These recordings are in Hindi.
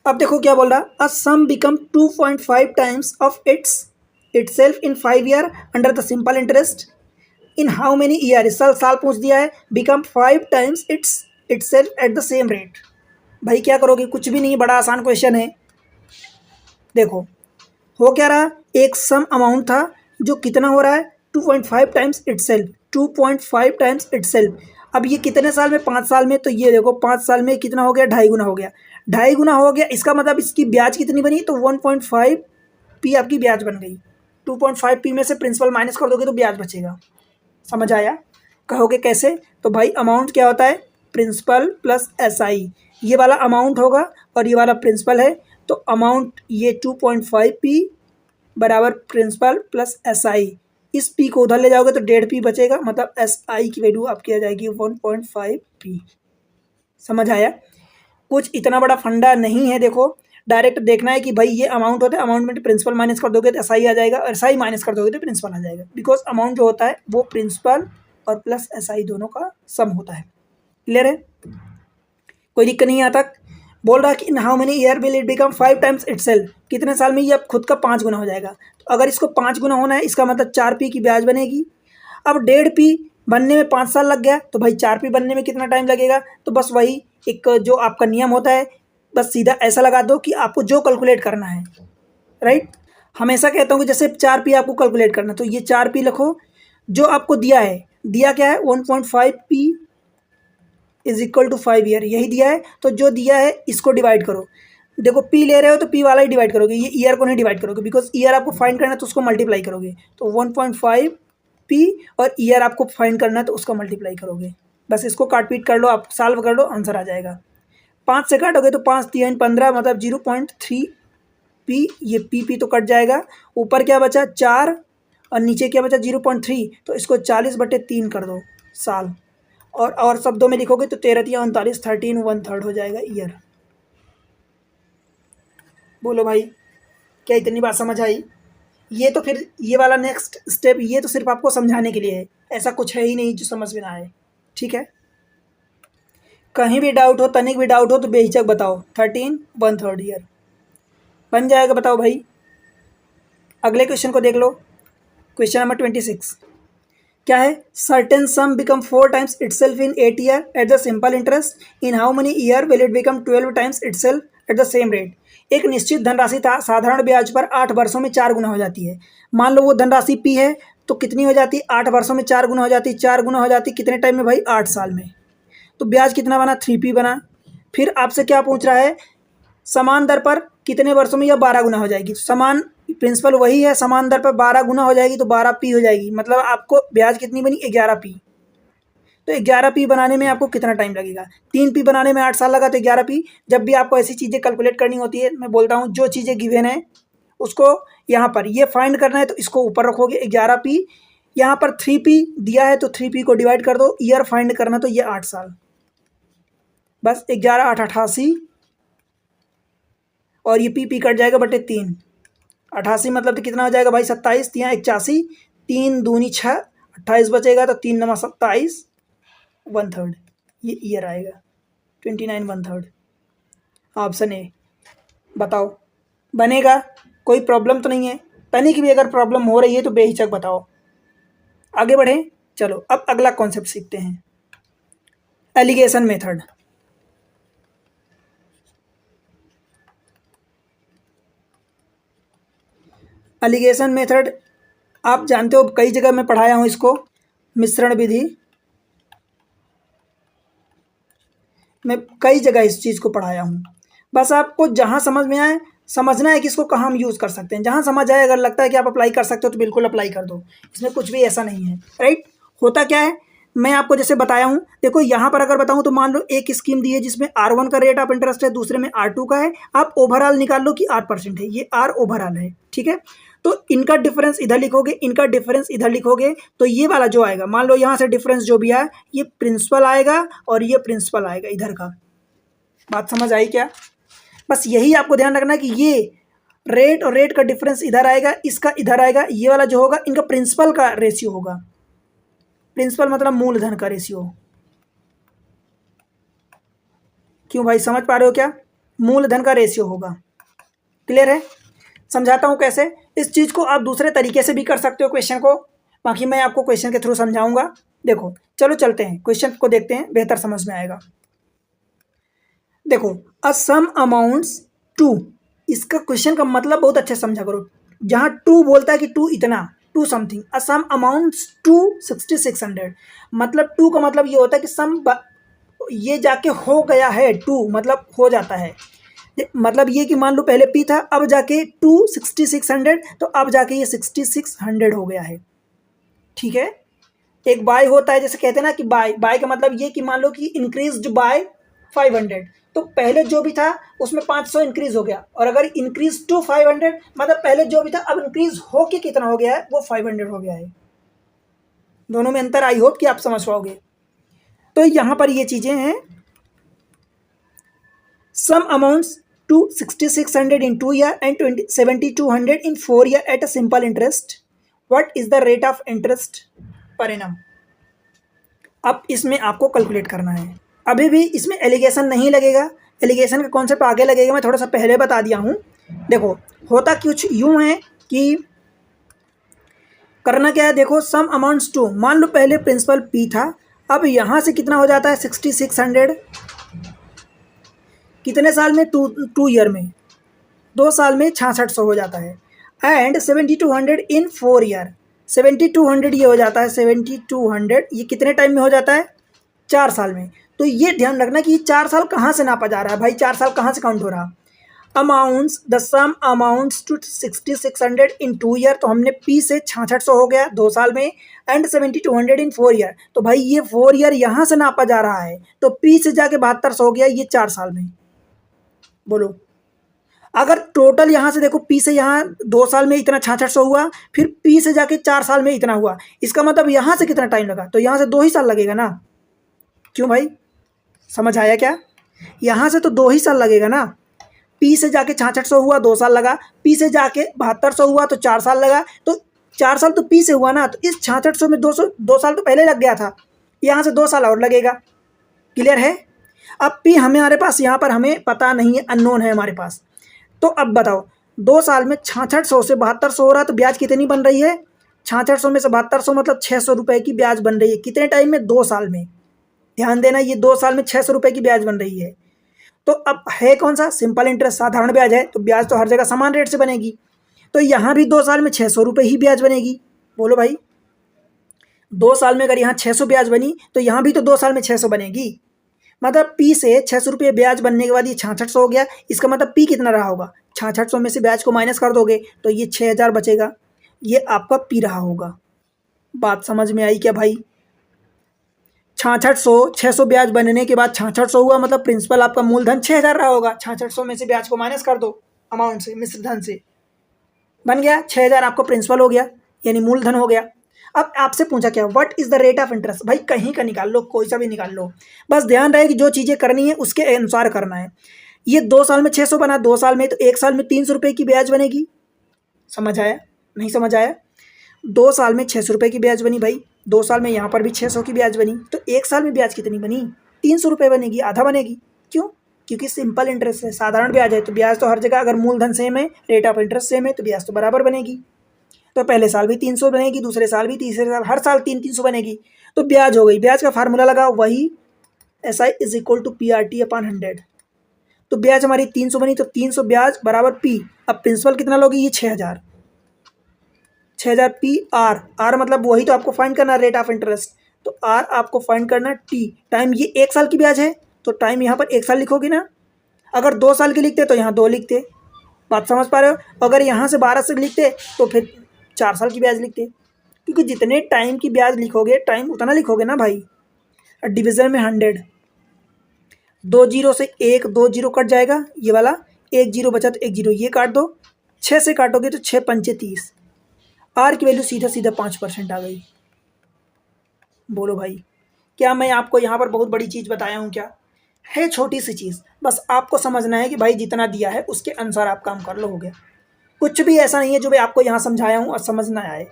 अब देखो क्या बोल रहा, a sum become 2.5 times of itself in 5 year under the simple interest in how many year, इस साल साल पूछ दिया है, become 5 times itself at the same rate. भाई क्या करोगे, कुछ भी नहीं, बड़ा आसान क्वेश्चन है। देखो हो क्या रहा, एक सम अमाउंट था जो कितना हो रहा है 2.5 टाइम्स इटसेल्फ, 2.5 टाइम्स इटसेल्फ। अब ये कितने साल में, 5 साल में, तो ये देखो 5 साल में कितना हो गया, 2.5 गुना हो गया, 2.5 गुना हो गया। इसका मतलब इसकी ब्याज कितनी बनी, तो 1.5 पी आपकी ब्याज बन गई। 2.5 पी में से प्रिंसिपल माइनस कर दोगे तो ब्याज बचेगा। समझ आया? कहोगे कैसे, तो भाई अमाउंट क्या होता है, प्रिंसिपल प्लस एसआई। ये वाला अमाउंट होगा और ये वाला प्रिंसिपल है, तो अमाउंट ये 2.5 पी बराबर प्रिंसिपल प्लस एसआई। इस पी को उधर ले जाओगे तो 1.5 पी बचेगा, मतलब एसआई की वैल्यू आपकी आ जाएगी 1.5 पी। समझ आया? कुछ इतना बड़ा फंडा नहीं है। देखो डायरेक्ट देखना है कि भाई ये अमाउंट होता है, अमाउंट में प्रिंसिपल माइनस कर दोगे तो एसआई आ जाएगा, और एसआई माइनस कर दोगे तो प्रिंसिपल आ जाएगा, बिकॉज अमाउंट जो होता है वो प्रिंसिपल और प्लस एसआई दोनों का सम होता है। क्लियर है? कोई दिक्कत नहीं यहाँ तक? बोल रहा है कि इन how many year will it become 5 times itself, कितने साल में ये अब खुद का 5 गुना हो जाएगा। तो अगर इसको 5 गुना होना है, इसका मतलब 4 पी की ब्याज बनेगी। अब 1.5 पी बनने में 5 साल लग गया, तो भाई 4 पी बनने में कितना टाइम लगेगा, तो बस वही एक जो आपका नियम होता है, बस सीधा ऐसा लगा दो कि आपको जो कैलकुलेट करना है, राइट। हमेशा कहता हूँ कि जैसे 4 पी आपको कैलकुलेट करना, तो ये 4 पी लिखो, जो आपको दिया है, दिया क्या है 1.5 P is equal to 5 year, यही दिया है। तो जो दिया है इसको डिवाइड करो। देखो पी ले रहे हो तो पी वाला ही डिवाइड करोगे, ये ईयर को नहीं डिवाइड करोगे, बिकॉज ईयर आपको फाइंड करना है तो उसको मल्टीप्लाई करोगे। तो 1.5 पी और ईयर आपको फाइंड करना है तो उसको मल्टीप्लाई करोगे। बस इसको काट पीट कर लो, आप सॉल्व कर लो, आंसर आ जाएगा। 5 से काटोगे तो 5 3 15, मतलब 0.3 पी, ये पी तो कट जाएगा। ऊपर क्या बचा 4 और नीचे क्या बचा 0.3, तो इसको 40/3 कर दो साल, और शब्दों में लिखोगे तो 13 या 39, 13 1/3 हो जाएगा ईयर। बोलो भाई, क्या इतनी बात समझ आई? ये तो फिर ये वाला नेक्स्ट स्टेप, ये तो सिर्फ आपको समझाने के लिए है, ऐसा कुछ है ही नहीं जो समझ में ना आए। ठीक है, कहीं भी डाउट हो, तनिक भी डाउट हो तो बेहिचक बताओ। 13 1/3 ईयर बन जाएगा, बताओ भाई। अगले क्वेश्चन को देख लो, क्वेश्चन नंबर 26 क्या है, certain some become 4 times itself in 8 year at the simple interest in how many year will it become 12 times itself at the same rate. एक निश्चित धनराशि था साधारण ब्याज पर 8 वर्षों में 4 गुना हो जाती है। मान लो वो धनराशि पी है, तो कितनी हो जाती है, 8 वर्षों में 4 गुना हो जाती है। 4 गुना हो जाती है कितने टाइम में भाई, 8 साल में। तो ब्याज कितना बना, 3 पी बना। फिर आपसे क्या पूछ रहा है, समान दर पर कितने वर्षों में यह 12 गुना हो जाएगी। समान प्रिंसिपल वही है, समान दर पर 12 गुना हो जाएगी तो 12 पी हो जाएगी, मतलब आपको ब्याज कितनी बनी, 11 पी। तो 11 पी बनाने में आपको कितना टाइम लगेगा, 3 पी बनाने में 8 साल लगा, तो 11 पी। जब भी आपको ऐसी चीज़ें कैलकुलेट करनी होती है, मैं बोलता हूँ जो चीज़ें गिवन है उसको यहाँ पर ये फाइंड करना है तो इसको ऊपर रखोगे 11 पी। यहाँ पर 3 पी दिया है तो 3 पी को डिवाइड कर दो, ईयर फाइंड करना तो ये 8 साल। बस 11 8 88, और ये पी कट जाएगा बटे 3, 88 मतलब तो कितना हो जाएगा भाई 27, यहाँ 81, 3 दूनी 6, 28 बचेगा, तो 3 नमा 27 1/3, ये ईयर आएगा 29 1/3। ऑप्शन ए, बताओ बनेगा? कोई प्रॉब्लम तो नहीं है? तनिक भी अगर प्रॉब्लम हो रही है तो बेहिचक बताओ। आगे बढ़ें, चलो अब अगला कॉन्सेप्ट सीखते हैं, एलिगेशन मेथड। एलिगेशन मेथड आप जानते हो, कई जगह मैं पढ़ाया हूँ इसको, मिश्रण विधि। मैं कई जगह इस चीज़ को पढ़ाया हूँ। बस आपको जहाँ समझ में आए समझना है कि इसको कहाँ हम यूज़ कर सकते हैं। जहाँ समझ आए, अगर लगता है कि आप अप्लाई कर सकते हो तो बिल्कुल अप्लाई कर दो, इसमें कुछ भी ऐसा नहीं है, राइट। होता क्या है, मैं आपको जैसे बताया हूँ, देखो यहाँ पर अगर बताऊँ तो मान लो एक स्कीम दी है जिसमें R1 का रेट ऑफ इंटरेस्ट है, दूसरे में R2 का है। आप ओवरऑल निकाल लो कि 8% है, ये R ओवरऑल है, ठीक है। तो इनका डिफरेंस इधर लिखोगे, इनका डिफरेंस इधर लिखोगे, तो ये वाला जो आएगा, मान लो यहाँ से डिफरेंस जो भी आया, ये प्रिंसिपल आएगा और ये प्रिंसिपल आएगा इधर का। बात समझ आई क्या? बस यही आपको ध्यान रखना है कि ये रेट और रेट का डिफरेंस इधर आएगा, इसका इधर आएगा, ये वाला जो होगा इनका प्रिंसिपल का रेशियो होगा। प्रिंसिपल मतलब मूलधन का रेशियो। क्यों भाई, समझ पा रहे हो क्या? मूलधन का रेशियो होगा। क्लियर है? समझाता हूँ कैसे। इस चीज़ को आप दूसरे तरीके से भी कर सकते हो क्वेश्चन को, बाकी मैं आपको क्वेश्चन के थ्रू समझाऊंगा। देखो चलो चलते हैं क्वेश्चन को देखते हैं, बेहतर समझ में आएगा। देखो अ सम अमाउंट्स टू, इसका क्वेश्चन का मतलब बहुत अच्छे से समझा करो। जहाँ टू बोलता है कि टू इतना, to something, a sum amounts to 6600, मतलब टू का मतलब ये होता है कि सम ये जाके हो गया है, टू मतलब हो जाता है। मतलब ये कि मान लो पहले पी था, अब जाके टू 6600, तो अब जाके ये 6600 हो गया है। ठीक है? एक बाय होता है, जैसे कहते हैं ना कि बाय, बाय का मतलब ये कि मान लो कि इंक्रीज्ड बाय 500, तो पहले जो भी था उसमें 500 इंक्रीज हो गया, और अगर इंक्रीज टू 500 मतलब पहले जो भी था अब इंक्रीज हो के कितना हो गया है, वो 500 हो गया है। दोनों में अंतर आई होप कि आप समझ पाओगे। तो यहां पर ये चीजें हैं, सम amounts to 6600 in 2 year and 7200 in 4 year at a simple interest. What is the rate of interest per annum? अब इसमें आपको कैलकुलेट करना है। अभी भी इसमें एलिगेशन नहीं लगेगा, एलिगेशन का कॉन्सेप्ट आगे लगेगा, मैं थोड़ा सा पहले बता दिया हूँ। देखो होता कुछ यूँ है कि करना क्या है, देखो सम अमाउंट्स टू, मान लो पहले प्रिंसिपल पी था, अब यहाँ से कितना हो जाता है 6600, कितने साल में, टू ईयर में, 2 साल में 6600 हो जाता है। एंड 7200 इन 4 ईयर, 7200 ये हो जाता है, 7200 ये कितने टाइम में हो जाता है, 4 साल में। तो ये ध्यान रखना कि ये 4 साल कहाँ से नापा जा रहा है भाई, 4 साल कहाँ से काउंट हो रहा। Amounts, the sum amounts to 6600 in 2 year, तो हमने पी से 6600 हो गया 2 साल में, एंड 7200 इन 4 ईयर, तो भाई ये 4 ईयर यहाँ से नापा जा रहा है, तो पी से जाके 7200 हो गया ये 4 साल में। बोलो अगर टोटल यहाँ से देखो पी से यहाँ 2 साल में इतना 6600 हुआ, फिर पी से जाके 4 साल में इतना हुआ, इसका मतलब यहाँ से कितना टाइम लगा, तो यहाँ से 2 ही साल लगेगा ना। क्यों भाई, समझ आया क्या? यहाँ से तो 2 ही साल लगेगा ना। पी से जाके 6600 हुआ 2 साल लगा, पी से जाके 7200 हुआ तो 4 साल लगा, तो 4 साल तो पी से हुआ ना, तो इस 6600 में 2 साल तो पहले लग गया था, यहाँ से 2 साल और लगेगा। क्लियर है? अब पी हमारे पास यहाँ पर हमें पता नहीं है, अननोन है हमारे पास। तो अब बताओ 2 साल में 6600 से 7200 हो रहा, तो ब्याज कितनी बन रही है, 6600 में से 7200 मतलब 600 रुपये की ब्याज बन रही है। कितने टाइम में, 2 साल में। ध्यान देना, ये 2 साल में 600 रुपये की ब्याज बन रही है। तो अब है कौन सा, सिंपल इंटरेस्ट, साधारण ब्याज है, तो ब्याज तो हर जगह समान रेट से बनेगी, तो यहाँ भी 2 साल में 600 रुपये ही ब्याज बनेगी। बोलो भाई, 2 साल में अगर यहाँ 600 ब्याज बनी, तो यहाँ भी तो 2 साल में 600 बनेगी। मतलब पी से 600 रुपये ब्याज बनने के बाद ये 6600 हो गया, इसका मतलब पी कितना रहा होगा, 6600 में से ब्याज को माइनस कर दोगे तो ये 6000 बचेगा, ये आपका पी रहा होगा। बात समझ में आई क्या भाई? 6600, 600 ब्याज बनने के बाद 6600 हुआ, मतलब प्रिंसिपल आपका मूलधन 6000 रहा होगा, 6600 में से ब्याज को माइनस कर दो अमाउंट से, मिश्र धन से, बन गया 6000 आपको प्रिंसिपल हो गया, यानी मूलधन हो गया। अब आपसे पूछा क्या, what is the rate of interest, भाई कहीं का निकाल लो, कोई सा भी निकाल लो, बस ध्यान रहे कि जो चीज़ें करनी है उसके अनुसार करना है। ये 2 साल में 600 बना, 2 साल में, तो 1 साल में 300 रुपये की ब्याज बनेगी। समझ आया, नहीं समझ आया? 2 साल में 600 रुपये की ब्याज बनी भाई, 2 साल में यहाँ पर भी 600 की ब्याज बनी, तो 1 साल में ब्याज कितनी बनी, 300 रुपये बनेगी, आधा बनेगी। क्यों? क्योंकि सिंपल इंटरेस्ट है, साधारण ब्याज है, तो ब्याज तो हर जगह, अगर मूलधन सेम है, रेट ऑफ इंटरेस्ट सेम है, तो ब्याज तो बराबर बनेगी। तो पहले साल भी 300 बनेगी, दूसरे साल भी, तीसरे साल, हर साल 300 बनेगी, तो ब्याज हो गई। ब्याज का फार्मूला लगा वही, SI is equal to PRT upon 100। तो ब्याज हमारी 300 बनी, तो 300 ब्याज बराबर पी। अब प्रिंसिपल कितना लोगे, ये 6000, 6000 पी आर मतलब वही तो आपको फाइंड करना, रेट ऑफ इंटरेस्ट, तो आर आपको फाइंड करना टी। टाइम ये 1 साल की ब्याज है, तो टाइम यहाँ पर 1 साल लिखोगे ना, अगर 2 साल की लिखते तो यहाँ 2 लिखते। बात समझ पा रहे हो? अगर यहाँ से 12 से लिखते तो फिर 4 साल की ब्याज लिखते, क्योंकि जितने टाइम की ब्याज लिखोगे टाइम उतना लिखोगे ना भाई। डिवीजन में 100, 2 जीरो से 1, 2 जीरो कट जाएगा, ये वाला 1 जीरो बचा तो 1 जीरो ये काट दो, 6 से काटोगे तो 6 पंचे 30, आर की वैल्यू सीधा सीधा 5% आ गई। बोलो भाई, क्या मैं आपको यहाँ पर बहुत बड़ी चीज़ बताया हूँ क्या? है छोटी सी चीज़, बस आपको समझना है कि भाई जितना दिया है उसके अनुसार आप काम कर लो, हो गया। कुछ भी ऐसा नहीं है जो मैं आपको यहाँ समझाया हूँ और समझ ना आए।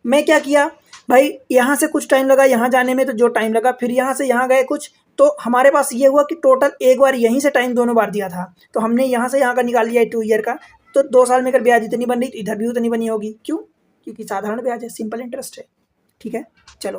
मैं क्या किया भाई, यहाँ से कुछ टाइम लगा यहाँ जाने में, तो जो टाइम लगा, फिर यहाँ से यहाँ गए कुछ, तो हमारे पास ये हुआ कि टोटल एक बार यहीं से टाइम दोनों बार दिया था, तो हमने यहाँ से यहाँ का निकाल लिया 2 ईयर का, तो 2 साल में अगर ब्याज इतनी बन रही तो इधर भी उतनी बनी होगी। क्यों? क्योंकि साधारण ब्याज है, सिंपल इंटरेस्ट है। ठीक है, चलो।